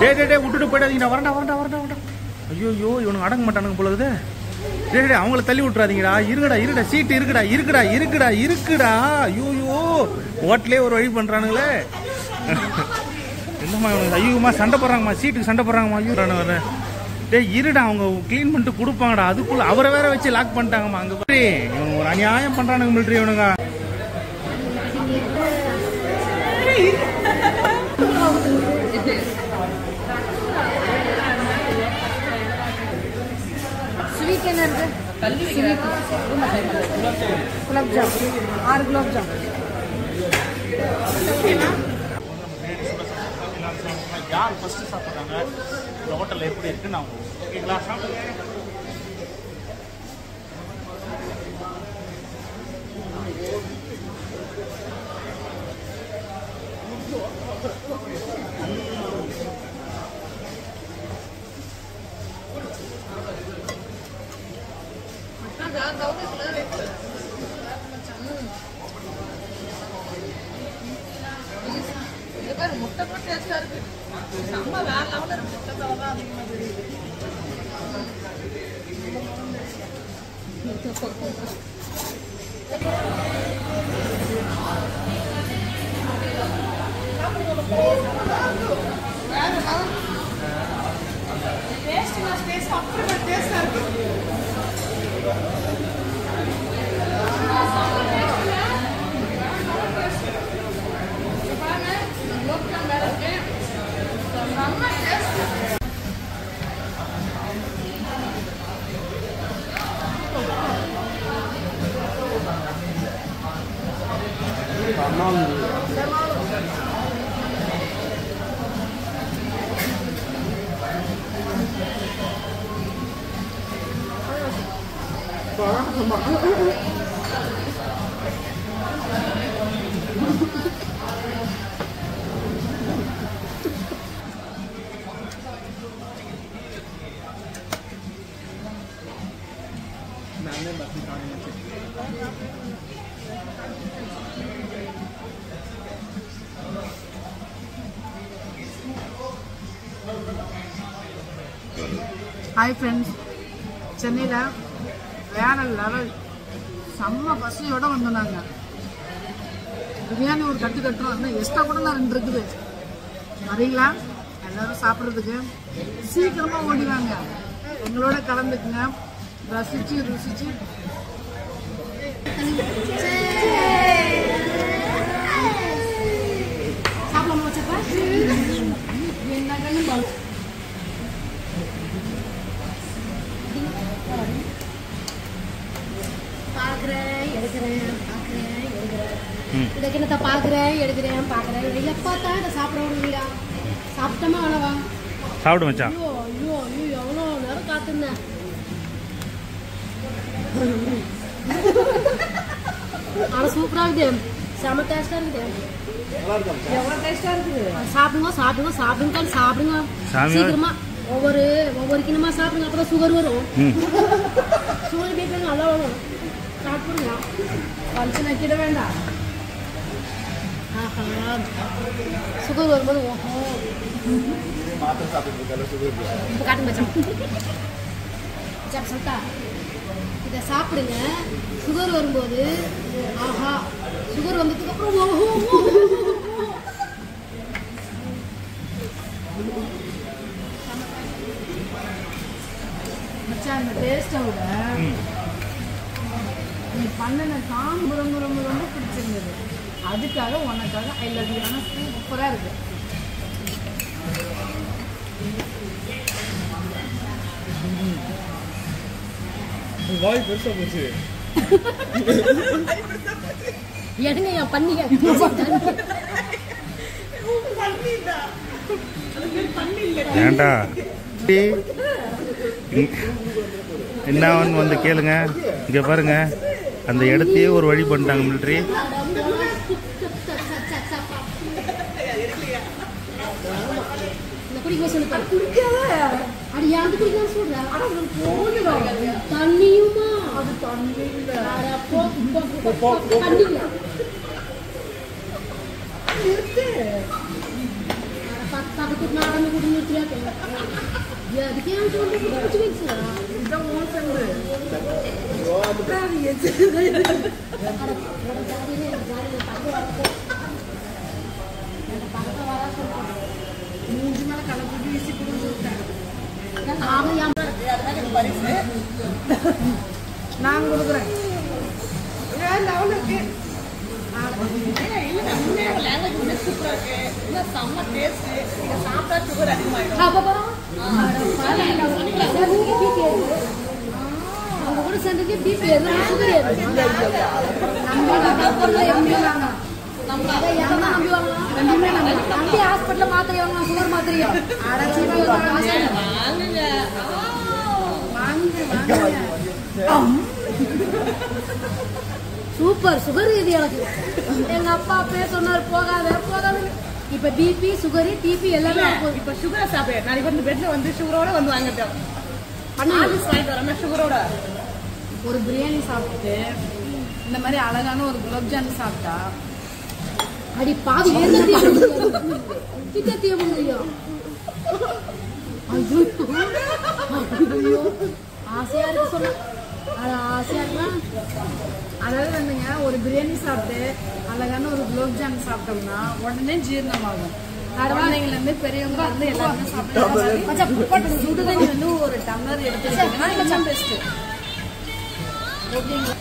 டே விட்டுட்டு போயிடாதீங்கடா. வரண்டா. ஐயோ இவனுக்கு அடங்க மாட்டானுங்க போல இருக்குது. டே அவங்கள தள்ளி விட்டுறாதீங்கடா. இருங்கடா சீட்டு இருக்குடா. ஐயோ ஹோட்டலே ஒரு வழி பண்றானுங்களே. என்னம்மா இவனுக்கு ஐயோமா சண்டை போடுறாங்கம்மா, சீட்டுக்கு சண்டை போடுறாங்கம்மா. ஐயோ டே இருடா, அவங்க கிளீன் பண்ணிட்டு கொடுப்பாங்கடா. அதுக்குள்ள அவரை வேற வச்சு லாக் பண்ணிட்டாங்கம்மா. அங்க பாரு இவங்க ஒரு அநியாயம் பண்றானுங்க மிலிட்டரி இவனுங்க. ஸ்வீட் என்ன இருக்கு? Gulab jam 6 gulab jam. யார் ஃபர்ஸ்ட் சாப்பிட்றாங்க இந்த ஹோட்டலில் எப்படி இருக்குன்னு நான் ஓகேங்களா சாப்பிடுங்க. முட்டை கூட டேஸ்டா இருக்கு. நம்ம வேற லெவல்ல முட்டை தலை தான் அதிகமா தெரியுது. டேஸ்டா இருக்கு. ஹாய் ஃப்ரெண்ட்ஸ், சென்னையில் வேற லெவல் செம்ம பசியோடு வந்தோம். நாங்கள் பிரியாணி ஒரு கட்டுறோம். இன்னும் எக்ஸ்ட்ரா கூட நான் 2 இருக்குது. வரீங்களா எல்லோரும் சாப்பிட்றதுக்கு? சீக்கிரமாக ஓடிவாங்க, எங்களோட கலந்துக்குங்க, ரசிச்சு ருசிச்சு. சாப்பிடாம வச்சப்ப என்ன இதுக்கு பாக்குறேன் எடுக்கிறேன் எப்பா தான் இதை சாப்பிட விடுவீங்களா? சாப்பிட்டோமா அவ்வளவா சாப்பிடு மச்சான். ஐயோ எவ்வளோ நேரம் காத்துருந்தேன். ஆனா சூப்பரா இருக்குது, செம டேஸ்டா இருக்குது. எவ்வளவு டேஸ்டா இருக்குது. சாப்பிடுங்க சீக்கிரமா ஒவ்வொரு கிணமா சாப்பிடுங்க, அப்பதான் சுகர் வரும். சுகர் பேப்பர் நல்லா வரும். சாப்பிடுங்க, வலிச்சு நக்கிட வேண்டாம். சுகர் வரும்போது ஓஹோ காட்டுங்க சொல்லிட்டா. இதை சாப்பிடுங்க, சுகர் வரும்போது ஆஹா, சுகர் வந்ததுக்கு அப்புறம் ஓஹோ. மச்சான் இந்த டேஸ்ட்டை விட நீ பண்ணின காம்பு ரொம்ப ரொம்ப ரொம்ப பிடிச்சிருந்தது. அதுக்காக உனக்காக ஐ லவ் யூ. ஆனால் சூப்பராக இருக்கு. வாய் பெருசா போச்சு. எடுங்க என் பண்ணிக்க. ஏண்டா என்னன்னு வந்து கேளுங்க. இங்க பாருங்க, அந்த இடத்தையே ஒரு வழி பண்ணிட்டாங்க மிலிட்டரி. தண்ணியுமா பத்தா பக்கத்து நாடகம் கூட நிறுத்தியா அதுக்கே சொல்லி குடிச்சு வைக்கிறா இதான் மோசங்க மூஞ்சி மேல கலப்பட்டு வீசி கொடுத்துட்டேன் நான் கொடுக்குறேன் லெவலுக்கு அவங்க கூட சேர்ந்துட்டு பிபி நம்பி ஹாஸ்பிட்டல் மாத்திரை வாங்கலாம் சுகர் மாத்திரையா சூப்பர் சுகர் இது எனக்கு எங்க அப்பா அப்பயே சொன்னாரு போகாத போகாத இப்ப பிபி சுகர் டிபி எல்லாமே இப்ப சுகரை சாப்பிடு நாளைக்கு வந்து பெட்ல வந்து சுகரோட வந்து வாங்கிட்டோம் சுகரோட ஒரு பிரியாணி சாப்பிட்டு இந்த மாதிரி அழகான ஒரு குலோப்ஜான் சாப்பிட்டா அடி பாதி கிட்ட முடியும் ஐயோ ஆசையா இருக்கு சொன்ன ஆசையா இருக்கலாம். அதாவது வந்துங்க ஒரு பிரியாணி சாப்பிட்டு அழகான ஒரு குலோப்ஜான் சாப்பிட்டோம்னா உடனே ஜீரணமாகும். குழந்தைங்கள்ல இருந்து பெரியவங்க வந்து எல்லாருமே சாப்பிட்டு சுடுதண்ணி வந்து ஒரு டம்ளர் எடுத்துக்கிட்டீங்கன்னா பெஸ்ட். ஓகேங்களா?